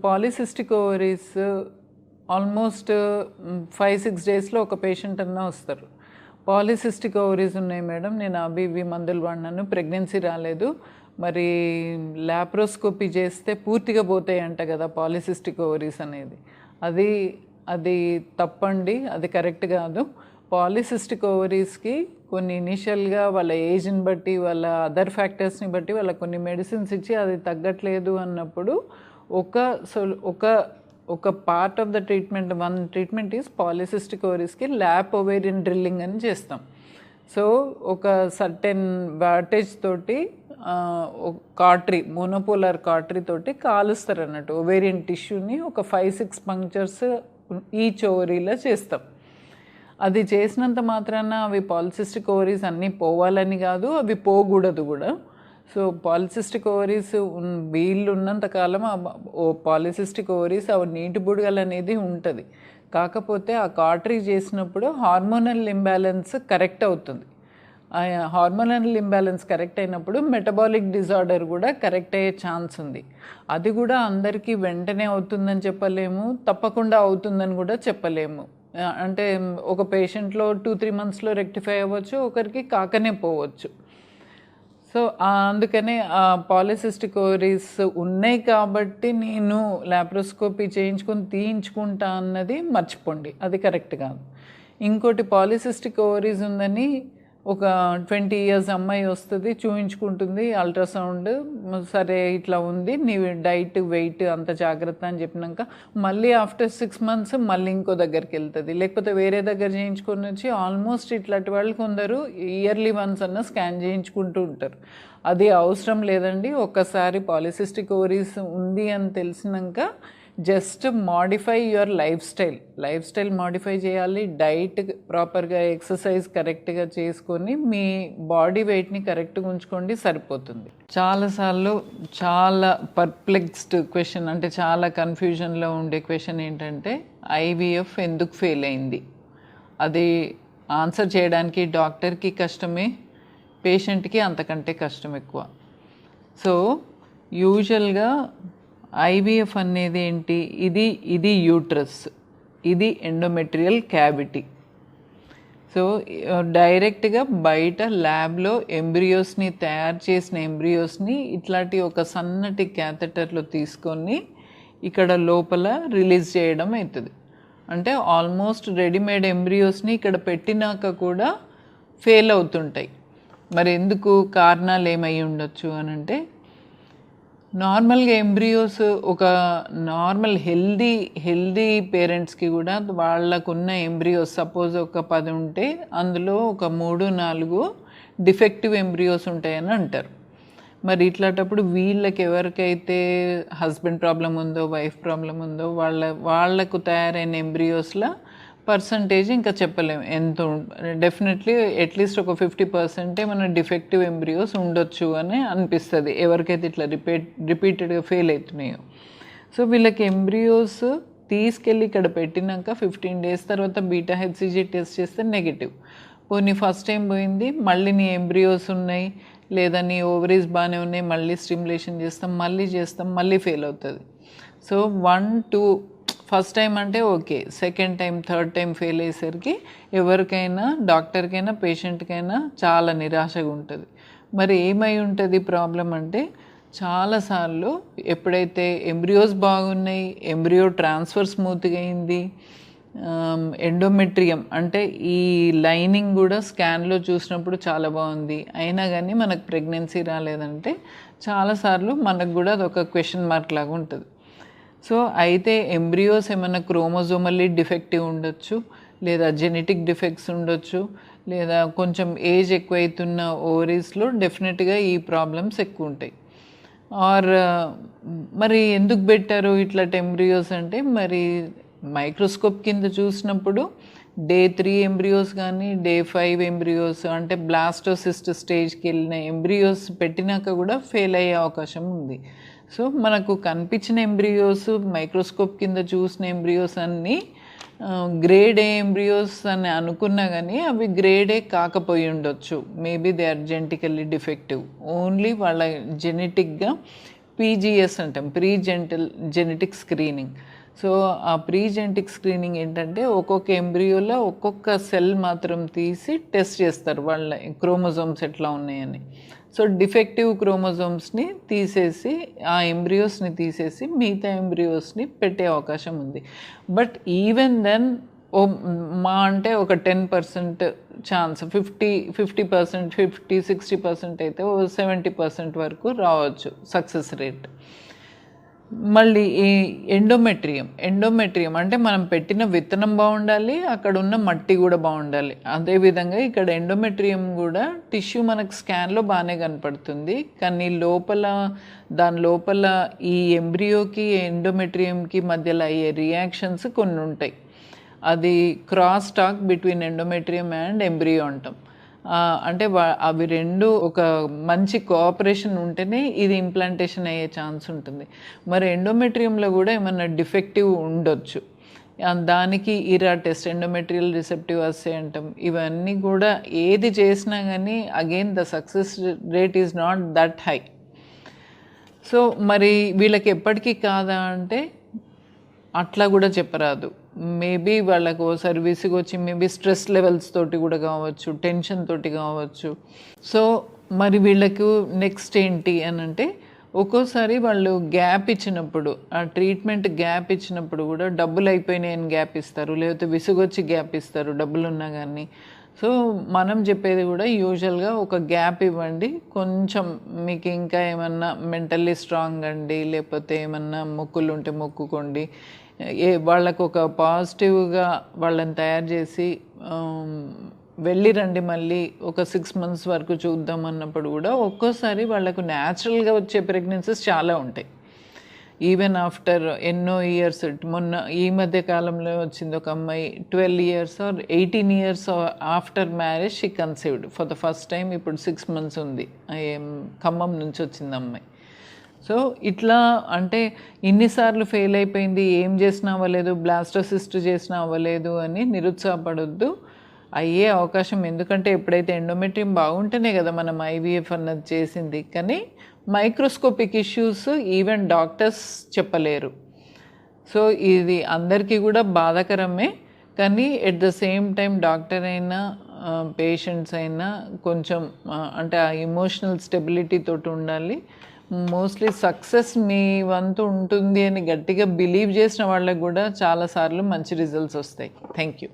Polycystic ovaries almost 5-6 డేస్లో ఒక patient అన్నా వస్తారు. పాలిసిస్టిక్ ఓవరీస్ ఉన్నాయి మేడం, నేను అవి ఇవి మందులు వాడినాను, ప్రెగ్నెన్సీ రాలేదు, మరి ల్యాప్రోస్కోపీ చేస్తే పూర్తిగా పోతాయి అంట కదా పాలిసిస్టిక్ ఓవరీస్ అనేది. అది తప్పండి, అది కరెక్ట్ కాదు. పాలిసిస్టిక్ ఓవరీస్కి కొన్ని ఇనిషియల్గా వాళ్ళ ఏజ్ని బట్టి, వాళ్ళ అదర్ ఫ్యాక్టర్స్ని బట్టి వాళ్ళ కొన్ని మెడిసిన్స్ ఇచ్చి అది తగ్గట్లేదు అన్నప్పుడు ఒక part of the treatment, one treatment is polycystic ఓవరీస్కి ల్యాప్ ఓవేరియన్ డ్రిల్లింగ్ అని చేస్తాం. సో ఒక సర్టెన్ వాటేజ్ తోటి కార్టరీ, మోనోపోలార్ కార్టరీ తోటి కాలుస్తారు అన్నట్టు ఓవేరియన్ టిష్యూని. ఒక 5-6 పంక్చర్స్ ఈచ్ ఓవరీలో చేస్తాం. అది చేసినంత మాత్రాన అవి పాలిసిస్టిక్ ఓవరీస్ అన్నీ పోవాలని కాదు, అవి పోకూడదు కూడా. సో పాలిసిస్టిక్ ఓవరీస్ వీళ్ళు ఉన్నంతకాలం పాలిసిస్టిక్ ఓవరీస్ అవి నీటి బుడగలు అనేది ఉంటుంది. కాకపోతే ఆ కార్టరీ చేసినప్పుడు హార్మోనల్ ఇంబ్యాలెన్స్ కరెక్ట్ అవుతుంది. హార్మోనల్ ఇంబ్యాలెన్స్ కరెక్ట్ అయినప్పుడు మెటబాలిక్ డిజార్డర్ కూడా కరెక్ట్ అయ్యే ఛాన్స్ ఉంది. అది కూడా అందరికీ వెంటనే అవుతుందని చెప్పలేము, తప్పకుండా అవుతుందని కూడా చెప్పలేము. అంటే ఒక పేషెంట్లో 2-3 మంత్స్లో రెక్టిఫై అవ్వచ్చు, ఒకరికి కాకనే పోవచ్చు. సో అందుకనే పాలిసిస్టిక్ ఓవరీస్ ఉన్నాయి కాబట్టి నేను ల్యాప్రోస్కోపీ తీయించుకుంటా అన్నది మర్చిపోండి, అది కరెక్ట్ కాదు. ఇంకోటి, పాలిసిస్టిక్ ఓవరీస్ ఉందని ఒక 20 years అమ్మాయి వస్తుంది, చూయించుకుంటుంది, అల్ట్రాసౌండ్ సరే ఇట్లా ఉంది, నీ డైట్ వెయిట్ అంత జాగ్రత్త అని చెప్పినాక మళ్ళీ ఆఫ్టర్ 6 months మళ్ళీ ఇంకో దగ్గరికి వెళ్తుంది, లేకపోతే వేరే దగ్గర చేయించుకొని వచ్చి ఆల్మోస్ట్ ఇట్లాంటి వాళ్ళు కొందరు ఇయర్లీ వన్స్ అన్న స్కాన్ చేయించుకుంటూ ఉంటారు. అది అవసరం లేదండి. ఒక్కసారి పాలిసిస్టిక్ ఓవరీస్ ఉంది అని తెలిసినాక just modify your lifestyle modify చేయాలి. డైట్ ప్రాపర్గా, ఎక్సర్సైజ్ కరెక్ట్గా చేసుకొని మీ బాడీ వెయిట్ని కరెక్ట్గా ఉంచుకోండి, సరిపోతుంది. చాలాసార్లు చాలా పర్ప్లెక్స్డ్ క్వశ్చన్, అంటే చాలా కన్ఫ్యూజన్లో ఉండే క్వశ్చన్ ఏంటంటే ఐవీఎఫ్ ఎందుకు ఫెయిల్ అయింది. అది ఆన్సర్ చేయడానికి డాక్టర్కి కష్టమే, పేషెంట్కి అంతకంటే కష్టం ఎక్కువ. సో యూజువల్గా ఐవీఎఫ్ అనేది ఏంటి, ఇది యూట్రస్, ఇది ఎండోమెట్రియల్ క్యావిటీ. సో డైరెక్ట్గా బయట ల్యాబ్లో ఎంబ్రియోస్ని, తయారు చేసిన ఎంబ్రియోస్ని ఇట్లాంటి ఒక సన్నటి క్యాథెటర్లో తీసుకొని ఇక్కడ లోపల రిలీజ్ చేయడం అవుతుంది. అంటే ఆల్మోస్ట్ రెడీమేడ్ ఎంబ్రియోస్ని ఇక్కడ పెట్టినాక కూడా ఫెయిల్ అవుతుంటాయి. మరి ఎందుకు, కారణాలు ఏమై ఉండొచ్చు అని అంటే, నార్మల్గా ఎంబ్రియోస్ ఒక నార్మల్ హెల్దీ పేరెంట్స్కి కూడా వాళ్ళకున్న ఎంబ్రియోస్ సపోజ్ ఒక 10 ఉంటే అందులో ఒక 3-4 డిఫెక్టివ్ ఎంబ్రియోస్ ఉంటాయని అంటారు. మరి ఇట్లాంటప్పుడు వీళ్ళకి ఎవరికైతే హస్బెండ్ ప్రాబ్లం ఉందో, వైఫ్ ప్రాబ్లం ఉందో వాళ్ళకు తయారైన ఎంబ్రియోస్లో పర్సంటేజ్ ఇంకా చెప్పలేము ఎంత. డెఫినెట్లీ అట్లీస్ట్ ఒక 50% మన డిఫెక్టివ్ ఎంబ్రియోస్ ఉండొచ్చు అని అనిపిస్తుంది ఎవరికైతే ఇట్లా రిపీటెడ్గా ఫెయిల్ అవుతున్నాయో. సో వీళ్ళకి ఎంబ్రియోస్ తీసుకెళ్ళి ఇక్కడ పెట్టినాక 15 days తర్వాత బీటా హెచ్సిజీ టెస్ట్ చేస్తే నెగిటివ్. పోనీ ఫస్ట్ టైం పోయింది, మళ్ళీ నీ ఎంబ్రియోస్ ఉన్నాయి, లేదా నీ ఓవరీస్ బాగానే ఉన్నాయి, మళ్ళీ స్టిమ్యులేషన్ చేస్తాం, మళ్ళీ ఫెయిల్ అవుతుంది. సో 1-2 ఫస్ట్ టైం అంటే okay, second time, third time fail అయ్యేసరికి ఎవరికైనా, డాక్టర్కైనా, పేషెంట్కైనా చాలా నిరాశగా ఉంటుంది. మరి ఏమై ఉంటుంది ప్రాబ్లం అంటే, చాలాసార్లు ఎప్పుడైతే ఎంబ్రియోస్ బాగున్నాయి, ఎంబ్రియో ట్రాన్స్ఫర్ స్మూత్గా అయింది, ఎండోమెట్రియం అంటే ఈ లైనింగ్ కూడా స్కాన్లో చూసినప్పుడు చాలా బాగుంది, అయినా కానీ మనకు ప్రెగ్నెన్సీ రాలేదంటే చాలాసార్లు మనకు కూడా అదొక క్వశ్చన్ మార్క్ లాగా ఉంటుంది. సో అయితే ఎంబ్రియోస్ ఏమైనా క్రోమోజోమల్లీ డిఫెక్టివ్ ఉండొచ్చు, లేదా జెనెటిక్ డిఫెక్ట్స్ ఉండొచ్చు, లేదా కొంచెం ఏజ్ ఎక్కువైతున్న ఓవరీస్లో డెఫినెట్గా ఈ ప్రాబ్లమ్స్ ఎక్కువ ఉంటాయి. మరి ఎందుకు పెట్టారు ఇట్లా ఎంబ్రియోస్ అంటే, మరి మైక్రోస్కోప్ కింద చూసినప్పుడు Day 3 ఎంబ్రియోస్ కానీ, Day 5 ఎంబ్రియోస్ అంటే బ్లాస్టోసిస్ట్ స్టేజ్కి వెళ్ళిన ఎంబ్రియోస్ పెట్టినాక కూడా ఫెయిల్ అయ్యే అవకాశం ఉంది. సో మనకు కనిపించిన ఎంబ్రియోస్, మైక్రోస్కోప్ కింద చూసిన ఎంబ్రియోస్ అన్నీ గ్రేడ్ ఏ ఎంబ్రియోస్ అని అనుకున్నా కానీ అవి గ్రేడ్ ఏ కాకపోయి ఉండొచ్చు. Maybe they are genetically defective. Only వాళ్ళ జెనెటిక్గా పీజీఎస్ అంటాం, జెనెటిక్ స్క్రీనింగ్. సో ఆ జెనెటిక్ స్క్రీనింగ్ ఏంటంటే ఒక్కొక్క ఎంబ్రియోలో ఒక్కొక్క సెల్ మాత్రం తీసి టెస్ట్ చేస్తారు వాళ్ళ క్రోమోజోమ్స్ ఎట్లా ఉన్నాయని. సో డిఫెక్టివ్ క్రోమోజోమ్స్ని తీసేసి, ఆ ఎంబ్రియోస్ని తీసేసి మిగతా ఎంబ్రియోస్ని పెట్టే అవకాశం ఉంది. బట్ ఈవెన్ దెన్ అంటే ఒక 10% ఛాన్స్, 50% 60% అయితే 70% వరకు రావచ్చు సక్సెస్ రేట్. మళ్ళీ ఈ ఎండోమెట్రియం అంటే మనం పెట్టిన విత్తనం బాగుండాలి, అక్కడ ఉన్న మట్టి కూడా బాగుండాలి. అదేవిధంగా ఇక్కడ ఎండోమెట్రియం కూడా టిష్యూ మనకు స్కాన్లో బాగానే కనపడుతుంది, కానీ దాని లోపల ఈ ఎంబ్రియోకి ఎండోమెట్రియంకి మధ్యలో అయ్యే రియాక్షన్స్ కొన్ని ఉంటాయి. అది cross talk between endometrium and embryo అంటాం. అంటే అవి రెండు ఒక మంచి కోఆపరేషన్ ఉంటేనే ఇది ఇంప్లాంటేషన్ అయ్యే ఛాన్స్ ఉంటుంది. మరి ఎండోమెట్రియంలో కూడా ఏమన్నా డిఫెక్టివ్ ఉండొచ్చు. దానికి ఇరా టెస్ట్, ఎండోమెట్రియల్ రిసెప్టివ్ అస్సే అంటాం. ఇవన్నీ కూడా ఏది చేసినా కానీ again the success rate is not that high. So మరి వీళ్ళకి ఎప్పటికీ కాదా అంటే అట్లా కూడా చెప్పరాదు. మేబీ వాళ్ళకు ఓసారి విసిగొచ్చి మేబీ స్ట్రెస్ లెవెల్స్ తోటి కూడా కావచ్చు, టెన్షన్ తోటి కావచ్చు. సో మరి వీళ్ళకు నెక్స్ట్ ఏంటి అని అంటే, ఒక్కోసారి వాళ్ళు గ్యాప్ ఇచ్చినప్పుడు, ఆ ట్రీట్మెంట్ గ్యాప్ ఇచ్చినప్పుడు కూడా డబ్బులు అయిపోయినాయని గ్యాప్ ఇస్తారు, లేకపోతే విసుగొచ్చి గ్యాప్ ఇస్తారు డబ్బులు ఉన్నా కానీ. సో మనం చెప్పేది కూడా యూజువల్గా ఒక గ్యాప్ ఇవ్వండి, కొంచెం మీకు ఇంకా ఏమన్నా మెంటల్లీ స్ట్రాంగ్ అండి, లేకపోతే ఏమన్నా మొక్కులు ఉంటే మొక్కుకోండి. వాళ్ళకు ఒక పాజిటివ్గా వాళ్ళని తయారు చేసి వెళ్ళిరండి, మళ్ళీ ఒక 6 months వరకు చూద్దాం అన్నప్పుడు కూడా ఒక్కోసారి వాళ్ళకు న్యాచురల్గా వచ్చే ప్రెగ్నెన్సీస్ చాలా ఉంటాయి. ఈవెన్ ఆఫ్టర్ ఎన్నో ఇయర్స్. మొన్న ఈ మధ్య కాలంలో వచ్చింది ఒక అమ్మాయి, 12 years or 18 years after marriage she conceived for the first time. ఇప్పుడు 6 months ఉంది. ఖమ్మం నుంచి వచ్చింది అమ్మాయి. సో ఇట్లా అంటే ఇన్నిసార్లు ఫెయిల్ అయిపోయింది, ఏం చేసినా అవ్వలేదు, బ్లాస్టోసిస్ట్ చేసినా అవ్వలేదు అని నిరుత్సాహపడొద్దు. అయ్యే అవకాశం, ఎందుకంటే ఎప్పుడైతే ఎండోమెట్రియం బాగుంటేనే కదా మనం ఐవీఎఫ్ అన్నది చేసింది. కానీ మైక్రోస్కోపిక్ ఇష్యూస్ ఈవెన్ డాక్టర్స్ చెప్పలేరు. సో ఇది అందరికీ కూడా బాధాకరమే. కానీ at the same time doctor అయినా పేషెంట్స్ అయినా కొంచెం అంటే ఆ ఎమోషనల్ స్టెబిలిటీ తోటి ఉండాలి. మోస్ట్లీ సక్సెస్ మీ వంతు ఉంటుంది అని గట్టిగా బిలీవ్ చేసిన వాళ్ళకి కూడా చాలాసార్లు మంచి రిజల్ట్స్ వస్తాయి. Thank you.